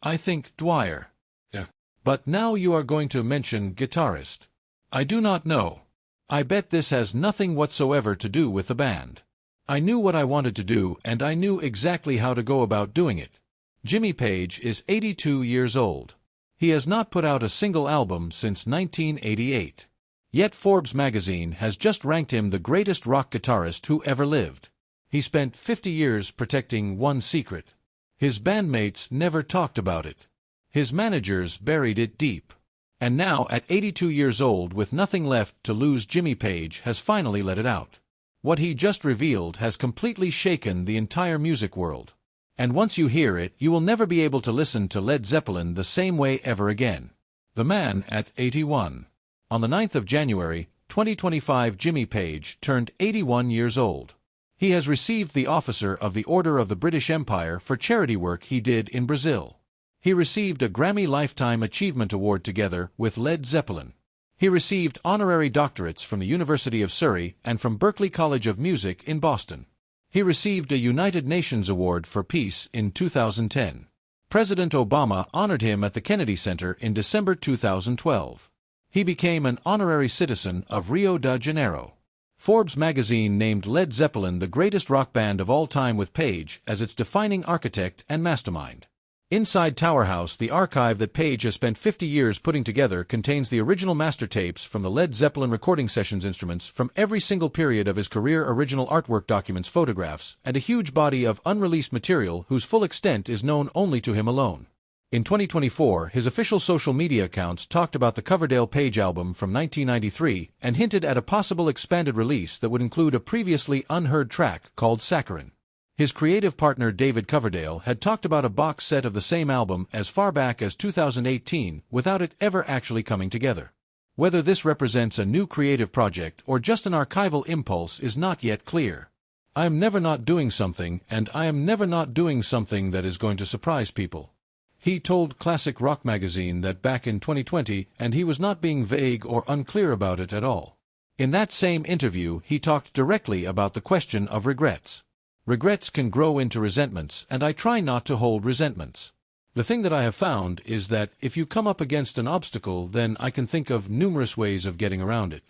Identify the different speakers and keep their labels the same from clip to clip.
Speaker 1: I think Dwyer.
Speaker 2: Yeah.
Speaker 1: But now you are going to mention Guitarist. I do not know. I bet this has nothing whatsoever to do with the band. I knew what I wanted to do and I knew exactly how to go about doing it. Jimmy Page is 82 years old. He has not put out a single album since 1988. Yet Forbes magazine has just ranked him the greatest rock guitarist who ever lived. He spent 50 years protecting one secret. His bandmates never talked about it. His managers buried it deep. And now, at 82 years old with nothing left to lose, Jimmy Page has finally let it out. What he just revealed has completely shaken the entire music world. And once you hear it, you will never be able to listen to Led Zeppelin the same way ever again. The man at 81. On the 9th of January, 2025, Jimmy Page turned 81 years old. He has received the Officer of the Order of the British Empire for charity work he did in Brazil. He received a Grammy Lifetime Achievement Award together with Led Zeppelin. He received honorary doctorates from the University of Surrey and from Berklee College of Music in Boston. He received a United Nations Award for Peace in 2010. President Obama honored him at the Kennedy Center in December 2012. He became an honorary citizen of Rio de Janeiro. Forbes magazine named Led Zeppelin the greatest rock band of all time with Page as its defining architect and mastermind. Inside Tower House, the archive that Page has spent 50 years putting together contains the original master tapes from the Led Zeppelin recording sessions, instruments from every single period of his career, original artwork, documents, photographs, and a huge body of unreleased material whose full extent is known only to him alone. In 2024, his official social media accounts talked about the Coverdale Page album from 1993 and hinted at a possible expanded release that would include a previously unheard track called Saccharine. His creative partner David Coverdale had talked about a box set of the same album as far back as 2018 without it ever actually coming together. Whether this represents a new creative project or just an archival impulse is not yet clear. I am never not doing something, and I am never not doing something that is going to surprise people. He told Classic Rock magazine that back in 2020, and he was not being vague or unclear about it at all. In that same interview, he talked directly about the question of regrets. Regrets can grow into resentments, and I try not to hold resentments. The thing that I have found is that if you come up against an obstacle, then I can think of numerous ways of getting around it.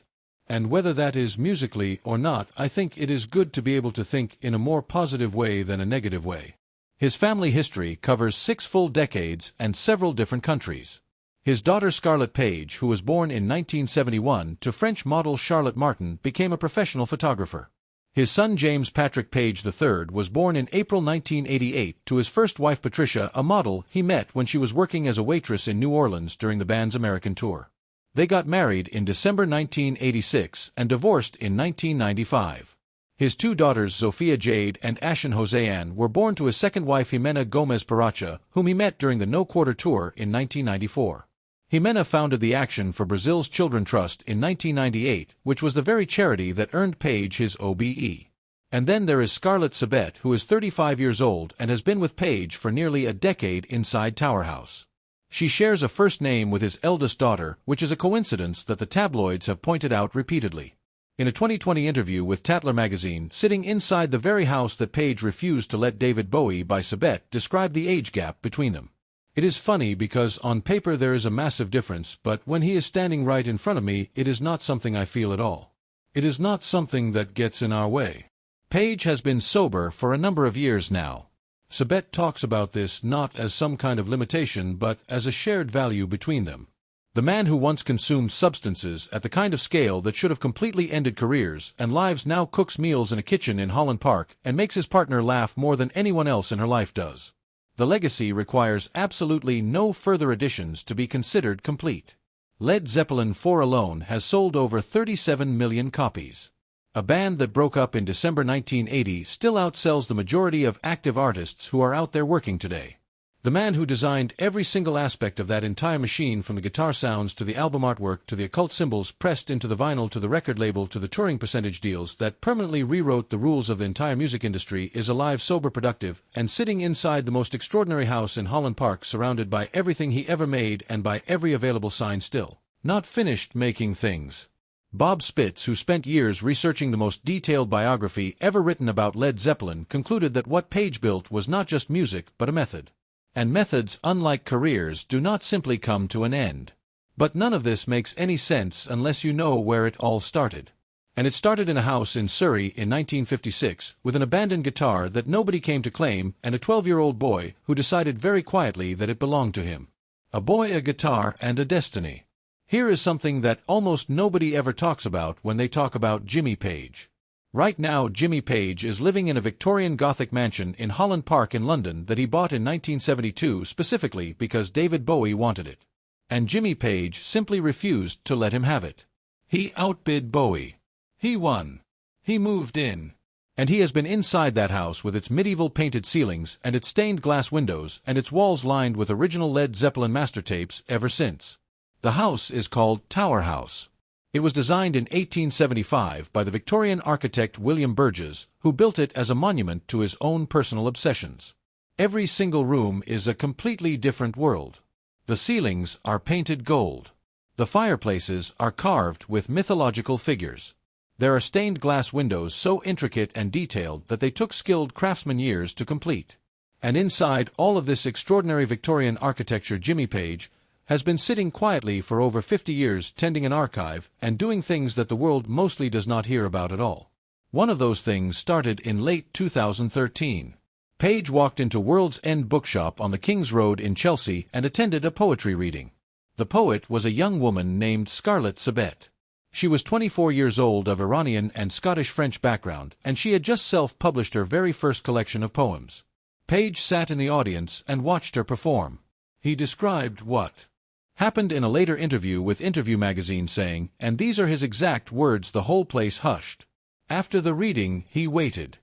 Speaker 1: And whether that is musically or not, I think it is good to be able to think in a more positive way than a negative way. His family history covers 6 full decades and several different countries. His daughter Scarlet Page, who was born in 1971 to French model Charlotte Martin, became a professional photographer. His son James Patrick Page III was born in April 1988 to his first wife Patricia, a model he met when she was working as a waitress in New Orleans during the band's American tour. They got married in December 1986 and divorced in 1995. His 2 daughters Sophia Jade and Ashen Joseanne were born to his second wife Jimena Gomez Paracha, whom he met during the No Quarter Tour in 1994. Jimena founded the Action for Brazil's Children Trust in 1998, which was the very charity that earned Page his OBE. And then there is Scarlet Sabet, who is 35 years old and has been with Page for nearly a decade inside Tower House. She shares a first name with his eldest daughter, which is a coincidence that the tabloids have pointed out repeatedly. In a 2020 interview with Tatler magazine, sitting inside the very house that Page refused to let David Bowie by Sabet described the age gap between them. It is funny because on paper there is a massive difference, but when he is standing right in front of me, it is not something I feel at all. It is not something that gets in our way. Page has been sober for a number of years now. Sabet talks about this not as some kind of limitation but as a shared value between them. The man who once consumed substances at the kind of scale that should have completely ended careers and lives now cooks meals in a kitchen in Holland Park and makes his partner laugh more than anyone else in her life does. The legacy requires absolutely no further additions to be considered complete. Led Zeppelin 4 alone has sold over 37 million copies. A band that broke up in December 1980 still outsells the majority of active artists who are out there working today. The man who designed every single aspect of that entire machine, from the guitar sounds to the album artwork to the occult symbols pressed into the vinyl to the record label to the touring percentage deals that permanently rewrote the rules of the entire music industry, is alive, sober, productive, and sitting inside the most extraordinary house in Holland Park, surrounded by everything he ever made and by every available sign still not finished making things. Bob Spitz, who spent years researching the most detailed biography ever written about Led Zeppelin, concluded that what Page built was not just music but a method. And methods, unlike careers, do not simply come to an end. But none of this makes any sense unless you know where it all started. And it started in a house in Surrey in 1956, with an abandoned guitar that nobody came to claim and a 12-year-old boy who decided very quietly that it belonged to him. A boy, a guitar, and a destiny. Here is something that almost nobody ever talks about when they talk about Jimmy Page. Right now, Jimmy Page is living in a Victorian Gothic mansion in Holland Park in London that he bought in 1972 specifically because David Bowie wanted it. And Jimmy Page simply refused to let him have it. He outbid Bowie. He won. He moved in. And he has been inside that house with its medieval painted ceilings and its stained glass windows and its walls lined with original Led Zeppelin master tapes ever since. The house is called Tower House. It was designed in 1875 by the Victorian architect William Burgess, who built it as a monument to his own personal obsessions. Every single room is a completely different world. The ceilings are painted gold. The fireplaces are carved with mythological figures. There are stained glass windows so intricate and detailed that they took skilled craftsmen years to complete. And inside all of this extraordinary Victorian architecture, Jimmy Page has been sitting quietly for over 50 years tending an archive and doing things that the world mostly does not hear about at all. One of those things started in late 2013. Page walked into World's End Bookshop on the King's Road in Chelsea and attended a poetry reading. The poet was a young woman named Scarlet Sabet. She was 24 years old, of Iranian and Scottish-French background, and she had just self-published her very first collection of poems. Page sat in the audience and watched her perform. He described what happened in a later interview with Interview magazine, saying, and these are his exact words, "The whole place hushed. After the reading, he waited.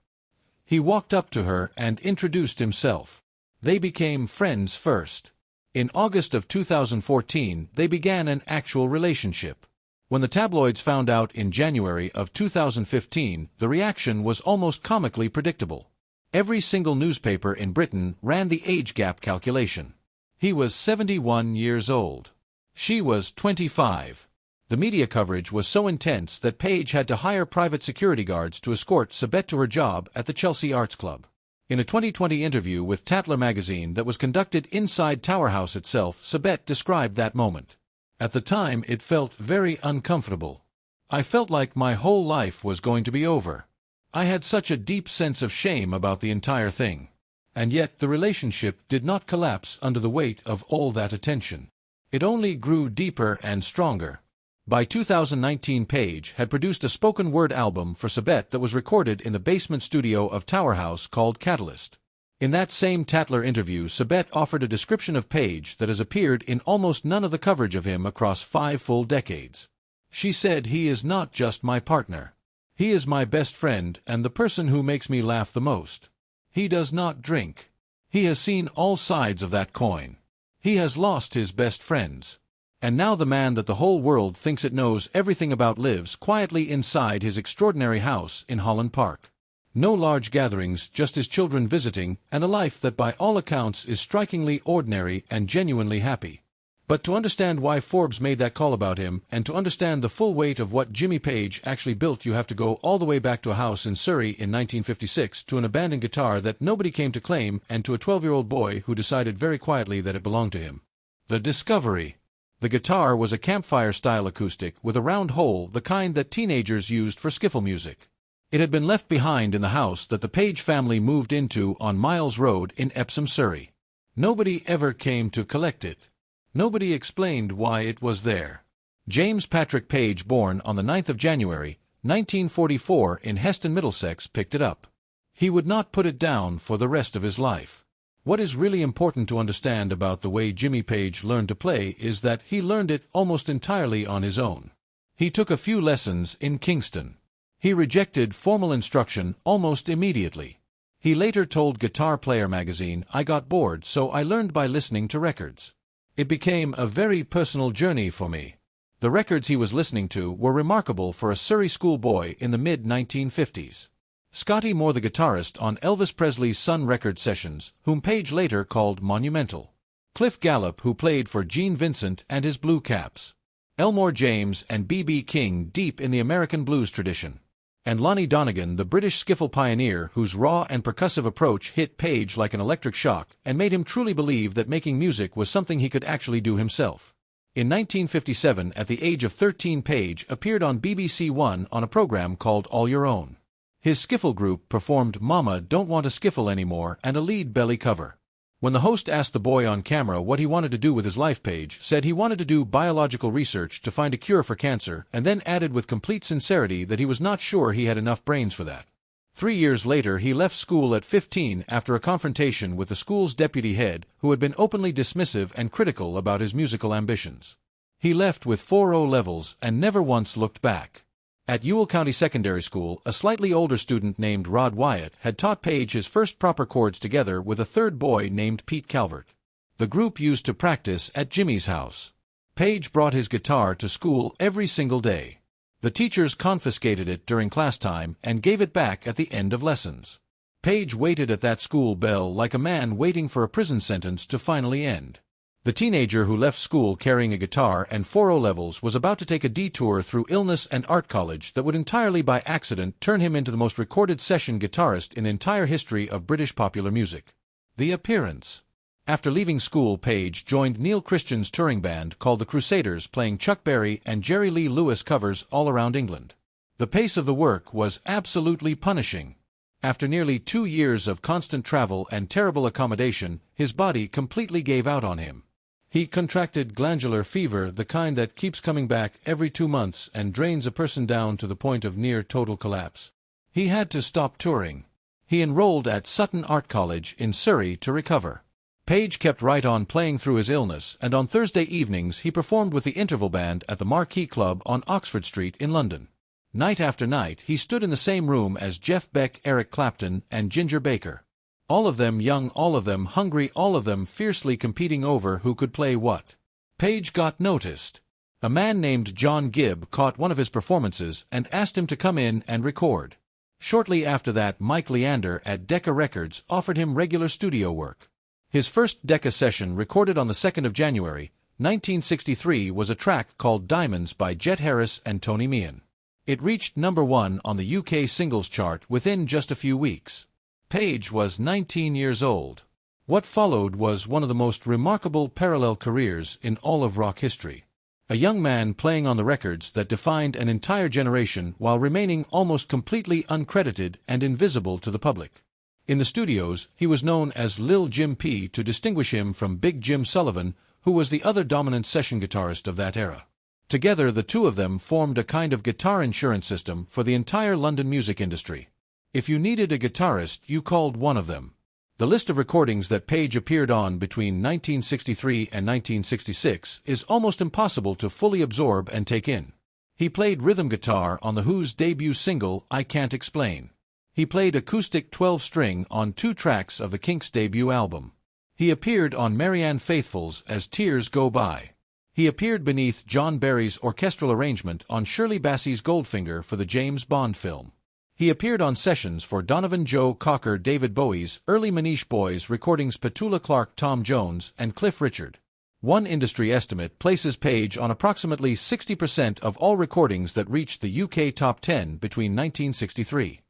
Speaker 1: He walked up to her and introduced himself. They became friends first. In August of 2014, they began an actual relationship. When the tabloids found out in January of 2015, the reaction was almost comically predictable. Every single newspaper in Britain ran the age gap calculation. He was 71 years old. She was 25. The media coverage was so intense that Page had to hire private security guards to escort Sabet to her job at the Chelsea Arts Club. In a 2020 interview with Tatler magazine that was conducted inside Tower House itself, Sabet described that moment. At the time, it felt very uncomfortable. I felt like my whole life was going to be over. I had such a deep sense of shame about the entire thing. And yet the relationship did not collapse under the weight of all that attention. It only grew deeper and stronger. By 2019, Page had produced a spoken word album for Sabet that was recorded in the basement studio of Tower House called Catalyst. In that same Tatler interview, Sabet offered a description of Page that has appeared in almost none of the coverage of him across 5 full decades. She said, "He is not just my partner. He is my best friend and the person who makes me laugh the most. He does not drink. He has seen all sides of that coin. He has lost his best friends. And now the man that the whole world thinks it knows everything about lives quietly inside his extraordinary house in Holland Park. No large gatherings, just his children visiting, and a life that by all accounts is strikingly ordinary and genuinely happy." But to understand why Forbes made that call about him, and to understand the full weight of what Jimmy Page actually built, you have to go all the way back to a house in Surrey in 1956, to an abandoned guitar that nobody came to claim, and to a 12-year-old boy who decided very quietly that it belonged to him. The discovery. The guitar was a campfire-style acoustic with a round hole, the kind that teenagers used for skiffle music. It had been left behind in the house that the Page family moved into on Miles Road in Epsom, Surrey. Nobody ever came to collect it. Nobody explained why it was there. James Patrick Page, born on the 9th of January, 1944 in Heston, Middlesex, picked it up. He would not put it down for the rest of his life. What is really important to understand about the way Jimmy Page learned to play is that he learned it almost entirely on his own. He took a few lessons in Kingston. He rejected formal instruction almost immediately. He later told Guitar Player magazine, "I got bored, so I learned by listening to records. It became a very personal journey for me." The records he was listening to were remarkable for a Surrey schoolboy in the mid-1950s. Scotty Moore, the guitarist on Elvis Presley's Sun record sessions, whom Page later called monumental. Cliff Gallup, who played for Gene Vincent and his Blue Caps. Elmore James and B.B. King, deep in the American blues tradition. And Lonnie Donegan, the British skiffle pioneer whose raw and percussive approach hit Page like an electric shock and made him truly believe that making music was something he could actually do himself. In 1957, at the age of 13, Page appeared on BBC One on a program called All Your Own. His skiffle group performed Mama Don't Want to Skiffle Anymore and a lead belly cover. When the host asked the boy on camera what he wanted to do with his life, Page said he wanted to do biological research to find a cure for cancer, and then added with complete sincerity that he was not sure he had enough brains for that. 3 years later, he left school at 15 after a confrontation with the school's deputy head, who had been openly dismissive and critical about his musical ambitions. He left with 4 O-levels and never once looked back. At Ewell County Secondary School, a slightly older student named Rod Wyatt had taught Page his first proper chords together with a third boy named Pete Calvert. The group used to practice at Jimmy's house. Page brought his guitar to school every single day. The teachers confiscated it during class time and gave it back at the end of lessons. Page waited at that school bell like a man waiting for a prison sentence to finally end. The teenager who left school carrying a guitar and 4 O-levels was about to take a detour through illness and art college that would entirely by accident turn him into the most recorded session guitarist in the entire history of British popular music. The appearance. After leaving school, Page joined Neil Christian's touring band called the Crusaders, playing Chuck Berry and Jerry Lee Lewis covers all around England. The pace of the work was absolutely punishing. After nearly 2 years of constant travel and terrible accommodation, his body completely gave out on him. He contracted glandular fever, the kind that keeps coming back every 2 months and drains a person down to the point of near total collapse. He had to stop touring. He enrolled at Sutton Art College in Surrey to recover. Page kept right on playing through his illness, and on Thursday evenings he performed with the Interval Band at the Marquee Club on Oxford Street in London. Night after night he stood in the same room as Jeff Beck, Eric Clapton, and Ginger Baker. All of them young, all of them hungry, all of them fiercely competing over who could play what. Page got noticed. A man named John Gibb caught one of his performances and asked him to come in and record. Shortly after that, Mike Leander at Decca Records offered him regular studio work. His first Decca session, recorded on the 2nd of January, 1963, was a track called Diamonds by Jet Harris and Tony Meehan. It reached number 1 on the UK singles chart within just a few weeks. Page was 19 years old. What followed was one of the most remarkable parallel careers in all of rock history. A young man playing on the records that defined an entire generation while remaining almost completely uncredited and invisible to the public. In the studios, he was known as Lil Jim P to distinguish him from Big Jim Sullivan, who was the other dominant session guitarist of that era. Together, the two of them formed a kind of guitar insurance system for the entire London music industry. If you needed a guitarist, you called one of them. The list of recordings that Page appeared on between 1963 and 1966 is almost impossible to fully absorb and take in. He played rhythm guitar on The Who's debut single, I Can't Explain. He played acoustic 12-string on 2 tracks of the Kinks' debut album. He appeared on Marianne Faithfull's As Tears Go By. He appeared beneath John Barry's orchestral arrangement on Shirley Bassey's Goldfinger for the James Bond film. He appeared on sessions for Donovan Joe Cocker, David Bowie's early Manish Boys recordings, Petula Clark, Tom Jones, and Cliff Richard. One industry estimate places Page on approximately 60% of all recordings that reached the UK top 10 between 1963